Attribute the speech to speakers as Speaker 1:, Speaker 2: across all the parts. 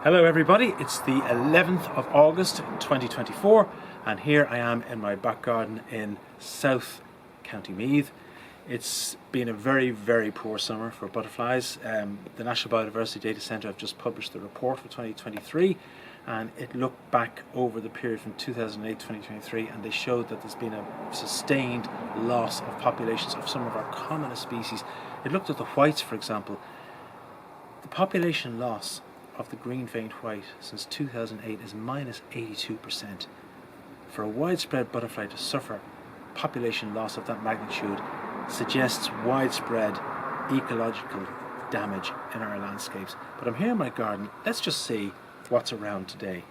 Speaker 1: Hello everybody, it's the 11th of August 2024 and here I am in my back garden in South County Meath. It's been a very poor summer for butterflies. The National Biodiversity Data Centre have just published the report for 2023 and it looked back over the period from 2008 to 2023 and they showed that there's been a sustained loss of populations of some of our commonest species. It looked at the whites, for example. The population loss of the green-veined white since 2008 is minus 82%. For a widespread butterfly to suffer population loss of that magnitude suggests widespread ecological damage in our landscapes. But I'm here in my garden. Let's just see what's around today.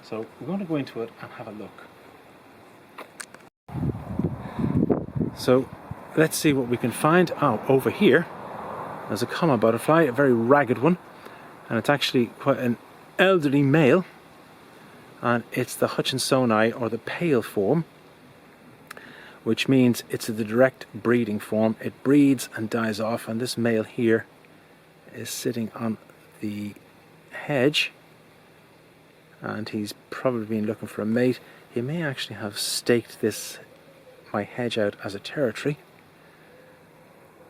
Speaker 1: So we're going to go into it and have a look. So let's see what we can find. Oh, over here there's a common butterfly, a very ragged one. And it's actually quite an elderly male, and it's the Hutchinsoni, or the pale form, which means it's the direct breeding form. It breeds and dies off, and this male here is sitting on the hedge and he's probably been looking for a mate. He may actually have staked my hedge out as a territory,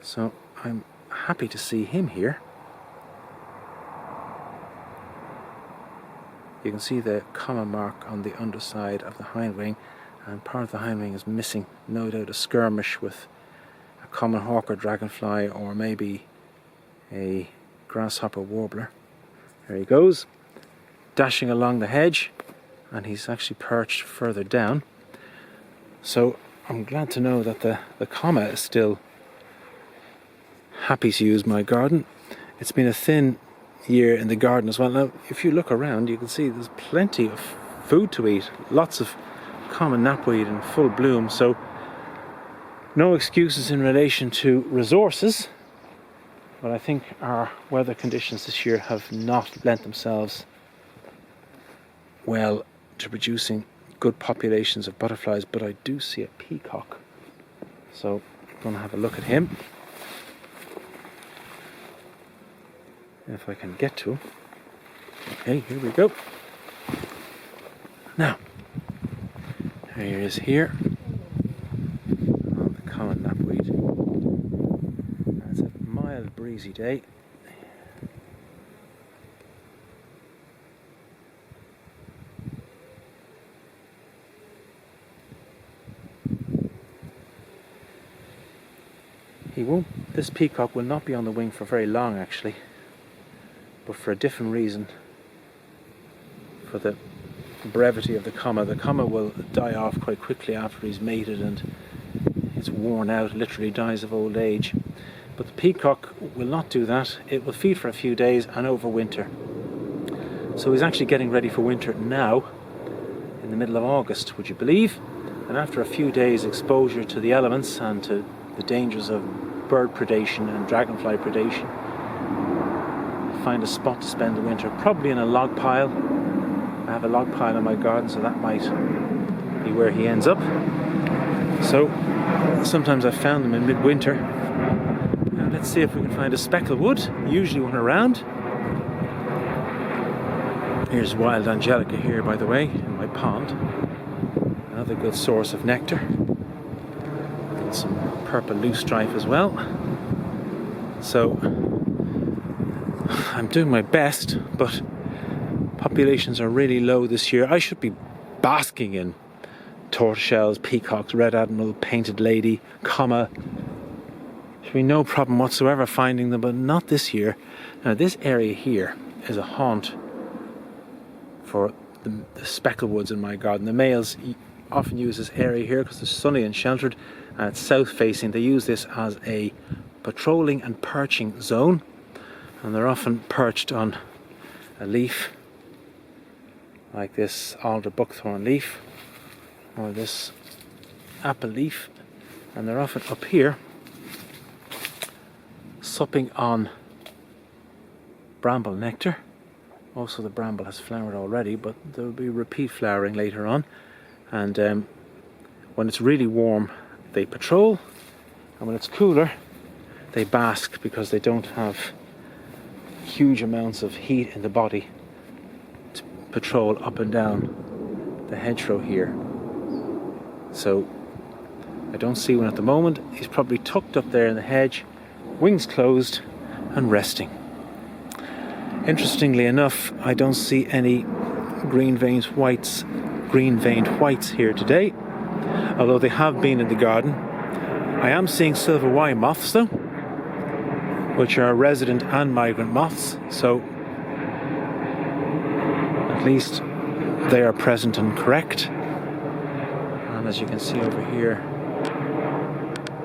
Speaker 1: so I'm happy to see him here. You can see the comma mark on the underside of the hind wing, and part of the hind wing is missing. No doubt a skirmish with a common hawk or dragonfly, or maybe a grasshopper warbler. There he goes, dashing along the hedge, and he's actually perched further down. So I'm glad to know that the comma is still happy to use my garden. It's been a thin year in the garden as well. Now if you look around you can see there's plenty of food to eat, lots of common knapweed in full bloom, so no excuses in relation to resources, but I think our weather conditions this year have not lent themselves well to producing good populations of butterflies. But I do see a peacock, so I'm going to have a look at him if I can get to him. Okay, here we go. Now, there he is here on the common knapweed. It's a mild breezy day. This peacock will not be on the wing for very long actually, but for a different reason. For the brevity of the comma. The comma will die off quite quickly after he's mated and it's worn out, literally dies of old age. But the peacock will not do that. It will feed for a few days and overwinter. So he's actually getting ready for winter now, in the middle of August, would you believe? And after a few days exposure to the elements and to the dangers of bird predation and dragonfly predation, find a spot to spend the winter, probably in a log pile. I have a log pile in my garden, so that might be where he ends up. So sometimes I've found them in midwinter. Now let's see if we can find a specklewood, usually one around. Here's wild angelica here, by the way, in my pond. Another good source of nectar. And some purple loosestrife as well. So I'm doing my best, but populations are really low this year. I should be basking in tortoiseshells, peacocks, red admiral, painted lady, comma. Should be no problem whatsoever finding them, but not this year. Now this area here is a haunt for the specklewoods in my garden. The males often use this area here because it's sunny and sheltered and it's south facing. They use this as a patrolling and perching zone, and they're often perched on a leaf like this alder buckthorn leaf or this apple leaf, and they're often up here supping on bramble nectar. Also the bramble has flowered already, but there will be repeat flowering later on, and when it's really warm they patrol, and when it's cooler they bask because they don't have huge amounts of heat in the body patrol up and down the hedgerow here. So I don't see one at the moment. He's probably tucked up there in the hedge, wings closed and resting. Interestingly enough, I don't see any green-veined whites here today, although they have been in the garden. I am seeing silver Y moths though, which are resident and migrant moths, so at least they are present and correct. And as you can see over here,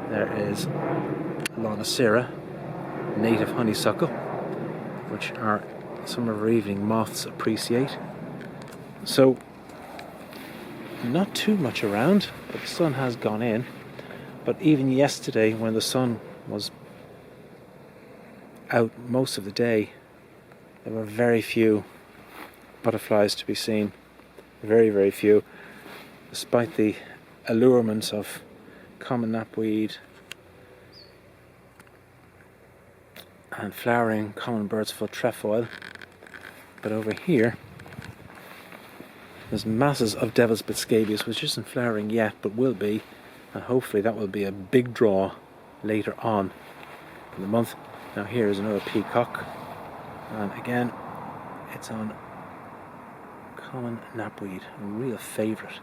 Speaker 1: there is Lonicera, native honeysuckle, which are some of our evening moths appreciate. So not too much around, but the sun has gone in. But even yesterday, when the sun was out most of the day, there were very few butterflies to be seen. Very, very few, despite the allurements of common knapweed and flowering common bird's foot trefoil. But over here, there's masses of devil's bit scabious, which isn't flowering yet, but will be, and hopefully that will be a big draw later on in the month. Now here is another peacock, and again it's on common knapweed, a real favourite.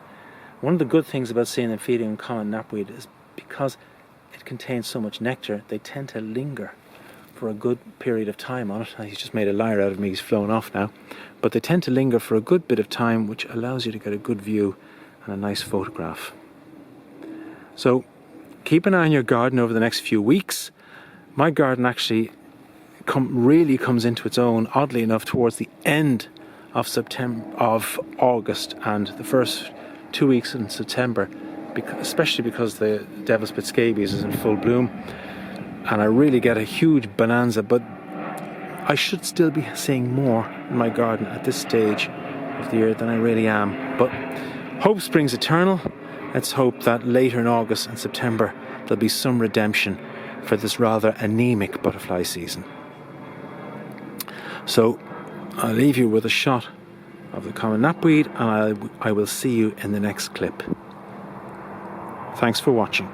Speaker 1: One of the good things about seeing them feeding on common knapweed is because it contains so much nectar, they tend to linger for a good period of time on it. He's just made a liar out of me, he's flown off now. But they tend to linger for a good bit of time, which allows you to get a good view and a nice photograph. So keep an eye on your garden over the next few weeks. My garden actually really comes into its own, oddly enough, towards the end of August and the first 2 weeks in September, especially because the devil's bit scabious is in full bloom, and I really get a huge bonanza. But I should still be seeing more in my garden at this stage of the year than I really am. But hope springs eternal. Let's hope that later in August and September there'll be some redemption for this rather anemic butterfly season. So I'll leave you with a shot of the common knapweed, and I will see you in the next clip. Thanks for watching.